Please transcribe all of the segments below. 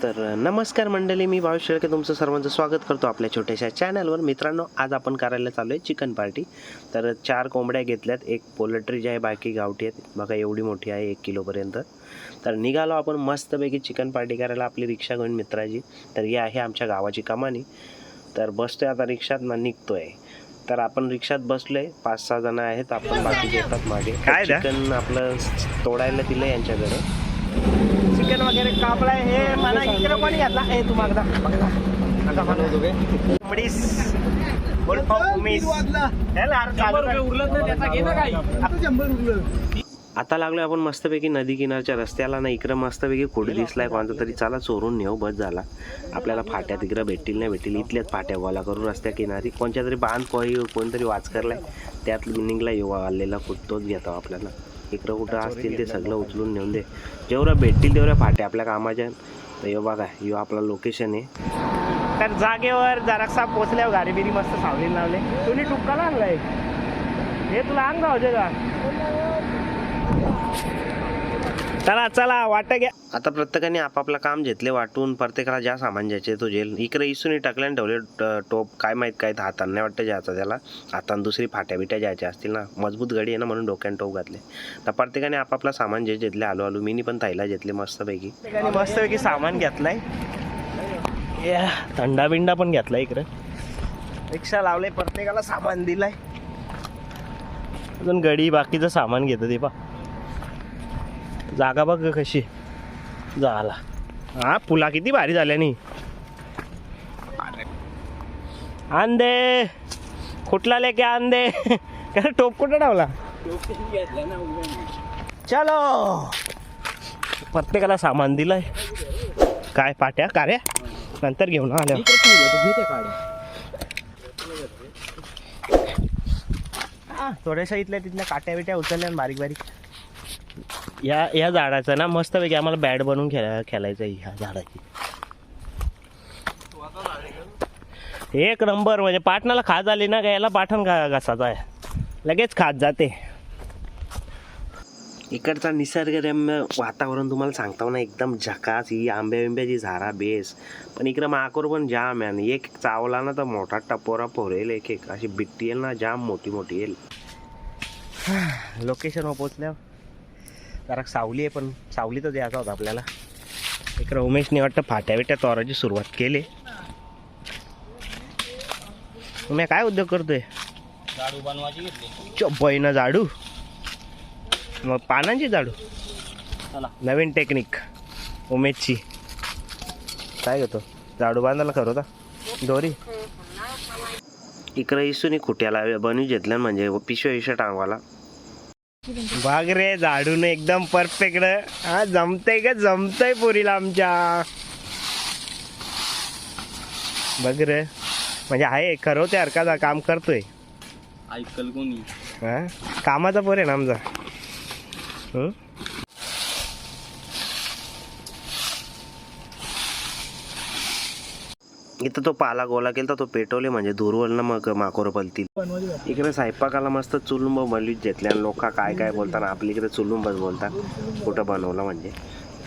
तर नमस्कार मंडळी, मी भावेश शेळके तुमचं सर्वांचं स्वागत करतो आपल्या छोट्याशा चॅनलवर. मित्रांनो, आज आपण करायला चालू आहे चिकन पार्टी. तर 4 कोंबड्या घेतल्यात, एक पोल्ट्री जी आहे, बाकी गावठी आहेत. बघा एवढी मोठी आहे, 1 किलोपर्यंत. तर निघालो आपण मस्तपैकी चिकन पार्टी करायला आपली रिक्षा घेऊन मित्राची. तर ही आहे आमच्या गावाची कमानी. तर बसतोय आता रिक्षात ना, निघतोय. तर आपण रिक्षात बसलोय, 5-6 जण आहेत आपण, बाकी येतात मागे. काय चिकन आपलं तोडायला दिलं यांच्याकडे. चिकन वगैरे कापलाय. हे मला इकडे कोणी घातला? हे तू मागदा नका मला उमेश आता लागलोय आपण मस्तपैकी नदी किनारच्या रस्त्याला ना. इकडं मस्तपैकी खोडी दिसलाय कोणता तरी. चला चोरून नेऊ, बस झाला. आपल्याला फाट्या तिकडं भेटतील नाही भेटतील, इथल्याच फाट्या गोला करून रस्त्या किनारी कोणत्या तरी बांध कोणतरी वाच करलाय, त्यात निघला येऊ आलेला तोच घेतो आपल्याला. इकडं कुठं असतील ते सगळं उचलून नेऊन दे. जेवढ्या भेटतील तेवढ्या फाट्या आपल्या कामाच्या. तर यो बघा, यो आपला लोकेशन आहे. तर जागेवर जरासा पोचल्यावर गाडी बिरी मस्त सावलीला लावले. तुम्ही टुक्काला आणलाय हे, तुला अंग गावचे का? चला चला वाटा घ्या. आता प्रत्येकाने आपापलं काम घेतले वाटून. प्रत्येकाला ज्या सामान ज्याचे तो जेल इकडे इसून टाकल्याने ठेवले टोप. काय माहीत काय हातानं नाही वाटतं ज्याचा त्याला. हातानं दुसरी फाट्या बिट्या ज्याच्या असतील ना, मजबूत गाडी आहे ना, म्हणून डोक्याने टोप घातले. तर प्रत्येकाने आपापला सामान जे घेतले. आलो आलो मीनी पण ताईला घेतले मस्तपैकी. मस्तपैकी सामान घेतलाय. थंडा बिंडा पण घेतलाय. इकडे रिक्षा लावले, प्रत्येकाला सामान दिलाय. अजून गडी बाकीचं सामान घेतं ते पा. जागा बघ कशी झाला. हा पुला किती भारी झाल्या नी. आंदे कुठला लेके आंदे काय टोप कुठं ठेवला? चलो, प्रत्येकाला सामान दिलंय. काय पाट्या कार्या नंतर घेऊन आल्या. थोड्याशा इथल्या तिथल्या काट्या बिट्या उचलल्या बारीक बारीक. या झाडाचं ना मस्तपैकी आम्हाला बॅट बनवून खेळायचं आहे. ह्या झाडाची एक नंबर. म्हणजे पाटणाला खाज आली ना, याला पाठण घासाचा आहे, लगेच खात जाते. इकडचा निसर्गरम्य वातावरण तुम्हाला सांगतो ना, एकदम झकास. ही आंब्याची झाडा बेस. पण इकडं माकोर पण जाम आहे. एक चावला ना तर मोठा टपोरा पोरेल. एक अशी बिट्टी येईल ना, जाम मोठी मोठी येईल. लोकेशनवर पोचल्यावर जरा सावली आहे, पण सावलीतच यायचा होता आपल्याला. इकडं उमेशने वाटतं फाट्या बिट्या तोराची सुरुवात केली. तुम्ही काय उद्योग करतोय? झाडू बनवायची घेतली. चोपईनं झाडू, मग पानांची झाडू. चला, नवीन टेक्निक उमेशची. काय घेतो झाडू बांधायला खरं होता दोरी. इकडं इसून खुट्याला बनवी घेतल्या, म्हणजे पिशव्या विषय टांगवाला. बाग रे झाडून एकदम परफेक्ट. हा जमतय का? जमतय पोरीला आमच्या. बघ रे, म्हणजे आहे खरं त्या हरकाचा काम करतोय. ऐकल कोणी? हा कामाचा पोर आहे ना आमचा. इथं तो पाला गोला केला तो पेटवले, म्हणजे धुरवलं मग माकोर पलतील. इकडे स्वयंपाकाला मस्त चुलुंब बनवीत घेतल्या. लोक काय काय बोलतात, आपल्या इकडे चुलुंबच बोलतात. कुठं बनवलं म्हणजे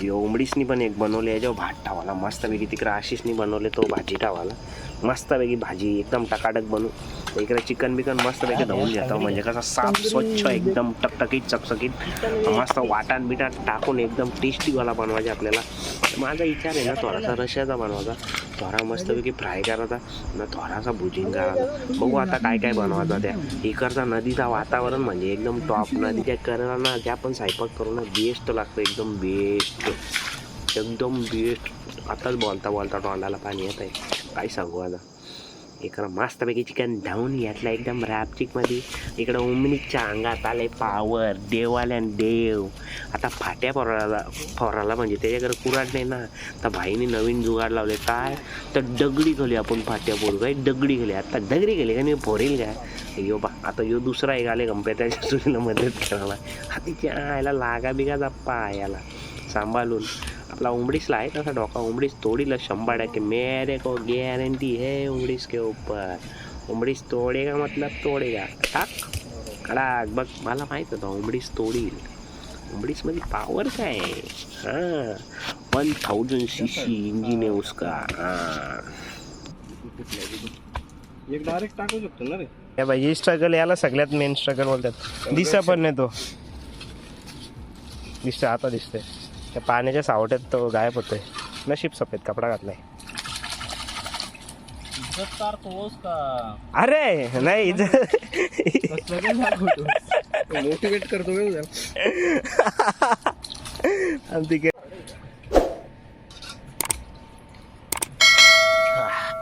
उमडीसनी पण एक बनवले, याच्यावर भात टावाला मस्तपैकी. तिकडे आशिषनी बनवले तो भाजी टावाला मस्तपैकी. भाजी एकदम टकाटक बनवू. इकडे चिकन बिकन मस्तपैकी धुवून घेतो, म्हणजे कसं साफ स्वच्छ एकदम टकटकीत चकचकीत मस्त वाटाण बिटाण टाकून एकदम टेस्टीवाला बनवायचे आपल्याला. माझा विचार आहे ना, थोडासा रश्याचा बनवायचा, थोडा मस्तपैकी फ्राय करायचा ना, थोडासा भुजिंग करायचा. बघू आता काय काय बनवायचा. त्या इकडचा नदीचा वातावरण म्हणजे एकदम टॉप. नदीच्या करायला ना त्या पण स्वयंपाक करून ना बेस्ट लागतं, एकदम बेस्ट एकदम बेस्ट. आताच बोलता बोलता तोंडाला पाणी येत आहे, काय सांगू आता. इकडं मस्तपैकी चिकन धावून घेतला एकदम रॅपचिकमध्ये. इकडं उमनीच्या अंगात आले पावर, देवाल्यान देव. आता फाट्या फोराला म्हणजे त्याच्याकडे कुराड नाही ना, तर भाईने नवीन जुगाड लावले. काय तर दगडी गेली आपण फाट्या पोरू. काय दगडी गेली, आता दगडी गेली का नाही फोरेल काय. यो बा आता यो दुसरा एक आले गंप्या त्याच्या चुलीला मदत करायला. हातीच्या आयला लागा बिगा जाप्पा याला सांभाळून. आपला उमडीसला आहे तसा डोका. उमडीस तोडीला 100% मेरे को गारंटी है उमडीस के ऊपर. उमडीस तोडेगा मतलब तोडेगा. टाक कडाक. बघ मला माहीत होतं उमडीस तोडील. उमडीसमध्ये पावर काय. हां 1000 सीसी इंजिन आहे उसका. एक डायरेक्ट टाकू शकतो ना रे. या बाई स्ट्रगल याला सगळ्यात मेन स्ट्रगल बोलतात. दिसा पण नाही तो दिसतोय आता दिसतोय त्या पाण्याच्या सावट्यात तो गायब होतोय. नशीब सफेद कपडा घातलाय. इज्जतदार तोच का अरे नाही मोटिवेट करतो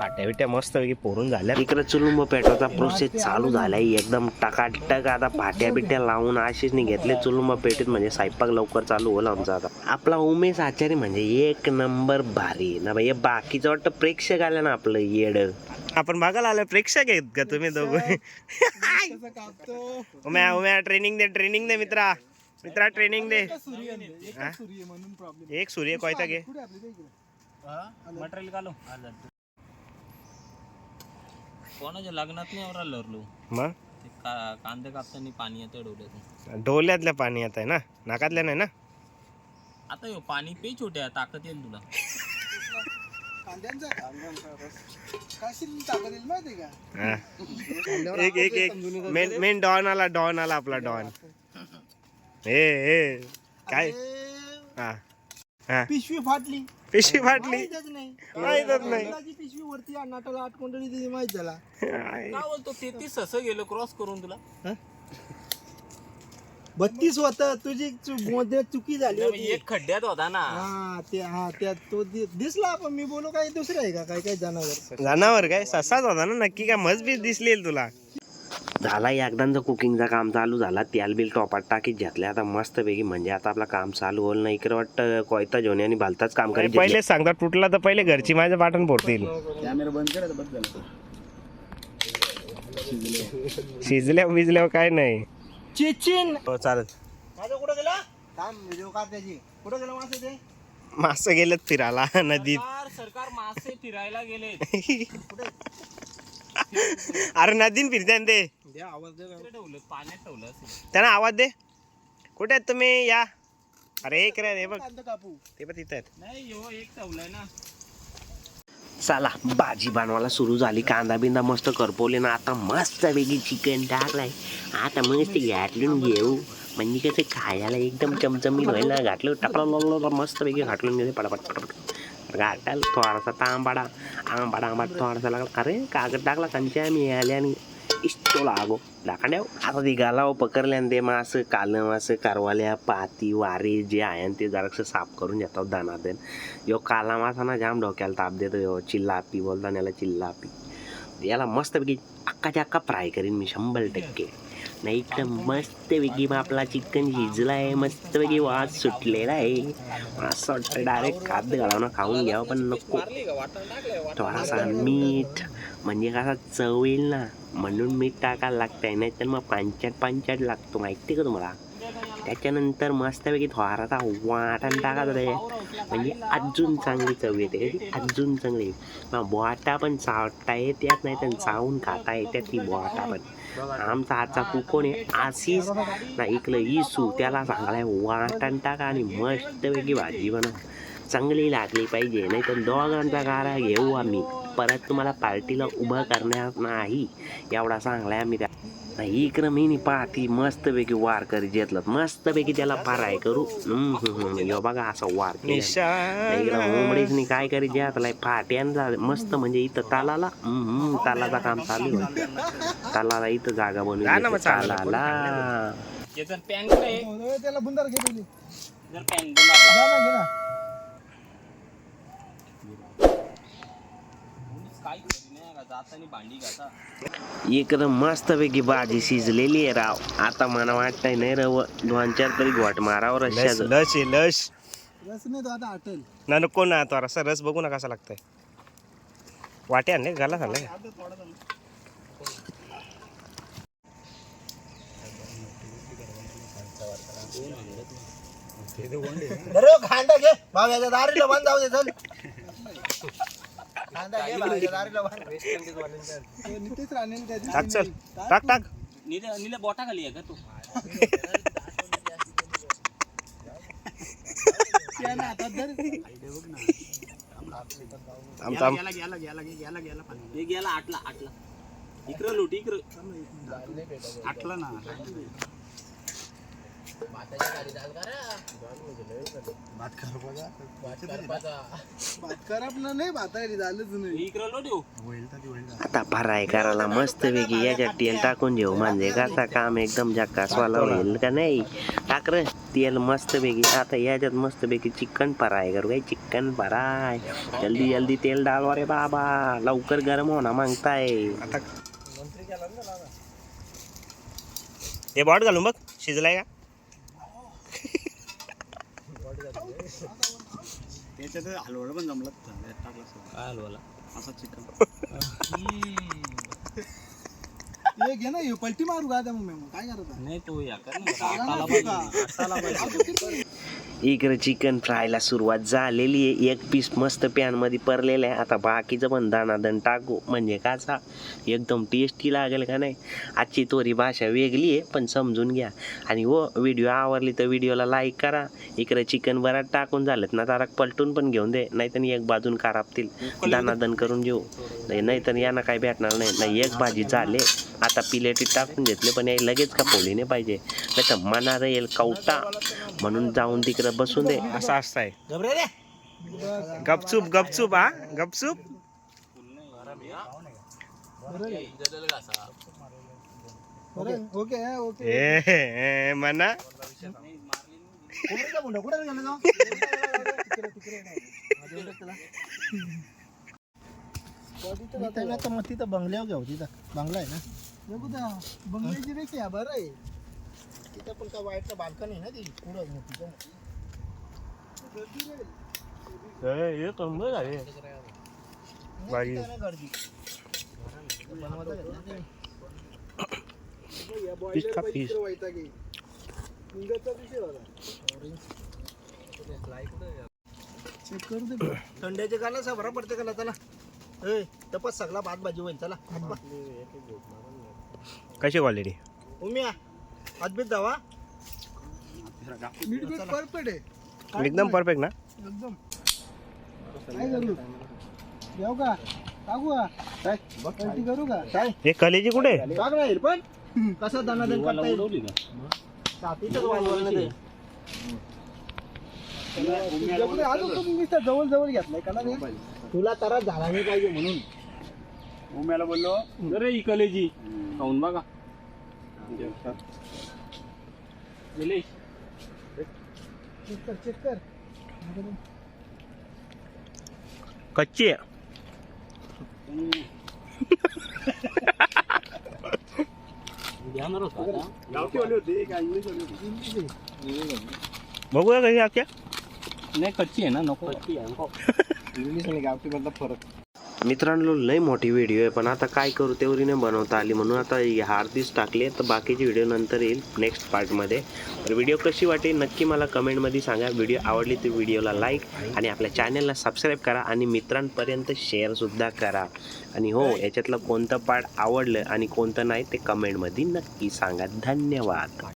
पाट्या बिट्या मस्त पैकी पोरून झाल्या. इकडे चुलुंब पेटवायचा प्रोसेस चालू झालाय एकदम टकाटक. आता पाट्या बिट्या लावून आशिष नाही घेतले चुलुंब पेटीत म्हणजे स्वयंपाक लवकर चालू होईल आमचा. आता आपला उमेश आचार्य म्हणजे एक नंबर भारी ना भाई. बाकीचं वाटतं प्रेक्षक आलं ना आपलं येड. आपण बघायला आलं प्रेक्षक आहेत का तुम्ही दोघं. उम्या ट्रेनिंग दे मित्रा ट्रेनिंग दे. एक सूर्य कोयता घे मटेरियल घालू. कोणाच्या लग्नात नाही एवढा लरलो मग ते कांदे कापताना पाणी येतं डोल्यातून. डोल्यातल्या पाणी येत आहे ना नाकातल्या नाही ना. आता यो पाणी पे छोट्या ताकद येईल तुला. एक मेन डॉन आला आपला डॉन. हे काय पिशवी फाटली माहीतच नाही. पिशवी वरती नाटाला 8 कोंडळी दिली माहित झाला. काय बोलतो 33 असं गेलो क्रॉस करून तुला. 32 होतं तुझी मध्ये चुकी झाली होती. एक खड्ड्यात होता ना. त्या तो दिसला पण मी बोलू काय दुसरं आहे का काय जनावर काय ससाच होता ना नक्की. काय मजबीत दिसली तुला. झाला एकदांचा कुकिंगचा काम चालू झाला. तेल बिल टोपात टाकीत घेतल्या आता मस्त पैकी. म्हणजे आता आपलं काम चालू होईल ना. इकडे वाटतं कोयता जोनी आणि भालताच काम करायचं. पहिले सांगता तुटला तर पहिले घरची माझ्या पाठण फोडतील. कॅमेरा बंद करायचा बस शिजल्या काय नाही. चिचिन चालत माझं कुठं गेला काम व्हिडिओ काढ त्याची. कुठं गेला मासे ते मासे गेलेत फिरायला नदीत. सरकार मासे फिरायला गेले. अरे नदीन फिरते ते. आवाज दे ठेवलं पाण्यात ठेवलं असेल. त्यांना आवाज दे. कुठे आहेत तुम्ही या. अरे एक रे बघ कापू ते पण तिथं आहेत. नाही यो एक ठेवलाय ना. चला भाजी बनवायला सुरू झाली. कांदा बिंदा मस्त करपवले ना. आता मस्त वेगळी चिकन टाकलाय. आता मस्त घाटलून घेऊ म्हणजे कसं खायला एकदम चमचमीत व्हायला. घातलं टाकलं मस्त वेगळी घाटलून घेते पटापट घाटायला. थोडासा आंबाडा थोडासा लागला. अरे कागद टाकला कंच्या मी आल्या आणि इष्टो लागो दाखड्याव. आता ती गालाव पकडल्या आणि ते मास कालं मास कारवाल्या पाती वारे जे आहे ते जरासं साफ करून घेतात दानादेन. यो काला मासा ना जाम डोक्याला ताप देतो. यो चिल्लापी बोलता याला चिल्लापी. याला मस्तपैकी अक्काच्या अक्का फ्राय करीन मी 100%. नाही एकदम मस्तपैकी मग आपला चिकन शिजला आहे. मस्तपैकी वास सुटलेला आहे. असं वाटतं डायरेक्ट खाद्य घालावं खाऊन घ्यावं पण नको. थोडासा मीठ म्हणजे कसा चव येईल ना म्हणून मीठ टाकायला लागतंय. नाही तर मग पांचट लागतो माहिती का तुम्हाला. त्याच्यानंतर मस्तपैकी थोडासा वाटण टाकायचं रे म्हणजे अजून चांगली चव येते. अजून चांगली. मग बोटा पण चावता येत्यात नाही तर चावून खाता येत्यात ती बोटा पण. आमचा आजचा कुकोन आहे आशिष ना इकलं इसू. त्याला सांगायला वाटण टाका आणि मस्तपैकी भाजी बनव. चांगली लागली पाहिजे नाही तर दोघांचा गारा घेऊ आम्ही. परत तुम्हाला पार्टीला उभं करण्यात नाही एवढा सांगलाय आम्ही. त्या इकडं मी पाहती मस्तपैकी वार करी घेतलं. मस्तपैकी त्याला फ्राय करू. यो बघा असं वार इकडं मोमडीसनी काय करी घेतलाय फाट्यांचा मस्त. म्हणजे इथं तालाला तालाचा काम चालू आहे. तालाला इथं जागा बनवली तालाला. त्याला बुंदार घेतली इकडं मस्तपैकी भाजी शिजलेली आहे राव. आता मला वाटतंय नाही रव 2-4 तरी घोट मारावर लस रस नाही तो आता हॉटेल ना नको ना. तो असा रस बघू ना कसा लागतंय. वाटे आणले घाला झालंय. खांदा घे भाव्याच्या दारीला बांध जाऊ दे चल. खांदा घे भाव्याच्या दारीला बांध. नितीश राणे टाक चल टाक नीला बोटा खाली आहे का तू. आमचा हे गेला आटला इकडं लुट इकडं आटला ना भात खराब ना नाही भातारी झालंच नाही इकडं लुट येऊ आता फ्राय करायला मस्त वेगळी याच्यात तेल टाकून घेऊ म्हणजे कसा काम एकदम झक्कासवाला होईल का नाही. टाक रे तेल मस्त वेगळी. आता याच्यात मस्त पैकी चिकन फ्राय करू. काय चिकन फ्राय जल्दी जल्दी तेल डालवा रे बाबा लवकर गरम होणं मागताय. हे बॉट घालून बघ शिजलाय का. त्याच्यात हलवड पण जमलं टाकलं काय हलवाला असा चिकन ये घे ना हे पलटी मारू का त्या मग काय करत नाही तो या इकडे चिकन फ्रायला सुरुवात झालेली आहे. एक पीस मस्त पॅन मध्ये परलेलं आहे. आता बाकीचं पण दाणादण टाकू म्हणजे काचा एकदम टेस्टी लागेल का नाही. आजची तोरी भाषा वेगळी आहे पण समजून घ्या. आणि हो व्हिडिओ आवडली तर व्हिडिओला लाईक करा. इकडे चिकन बराच टाकून झालं ना जरा पलटून पण घेऊन दे नाहीतर एक बाजून खराबतील दाणादण करून घेऊ नाहीतर यांना काही भेटणार नाही. एक भाजी झाले आता पिलेटी टाकून घेतले पण याही लगेच का पोळी नाही पाहिजे नाही तर मनार येईल कवटा म्हणून जाऊन तिकडे बसून दे. असं असतंय गपचूप गपचूप हा गपचूप. ओके ओके ए म्हणा मग तिथं बंगल्यावर घ्याव तिथं बंगला आहे ना बंगल्याची पेक्षा बरं आहे तिथं पण काय वाईट बाल्कनी आहे ना ती पुढं मोठी गर्दी थंड्याचे गाला सा बरा पडते का त्याला तपस सगळा भात भाजी होईल चला कशी क्वालिटी उम्या हातबीत दावा परफेक्ट आहे एकदम परफेक्ट ना एकदम काय करू येऊ का टाकू का काय पलटी करू का काय हे कलेजी कुठे टाक राहील पण कसा दानादन करता येईल साथीचंच वाजवलं ते जवळ जवळ घेतलाय का ना तुला त्रास झाला नाही पाहिजे म्हणून उम्याला बोललो अरे ही कलेजी खाऊन बघा चेक कर कच्ची आहे. बघूया कशी आख्या नाही कच्ची आहे ना नको इंग्लिश आणि गावठी मधला फरक मित्रांनो लय मोठी व्हिडिओ आहे पण आता काय करू तेवढी नाही बनवता आली म्हणून आता हार्दिस टाकले तर बाकीची व्हिडिओ नंतर येईल नेक्स्ट पार्टमध्ये. तर व्हिडिओ कशी वाटेल नक्की मला कमेंटमध्ये सांगा. व्हिडिओ आवडली तर व्हिडिओला लाईक आणि आपल्या चॅनलला सबस्क्राईब करा आणि मित्रांपर्यंत शेअरसुद्धा करा. आणि हो याच्यातलं कोणतं पार्ट आवडलं आणि कोणतं नाही ते कमेंटमध्ये नक्की सांगा. धन्यवाद.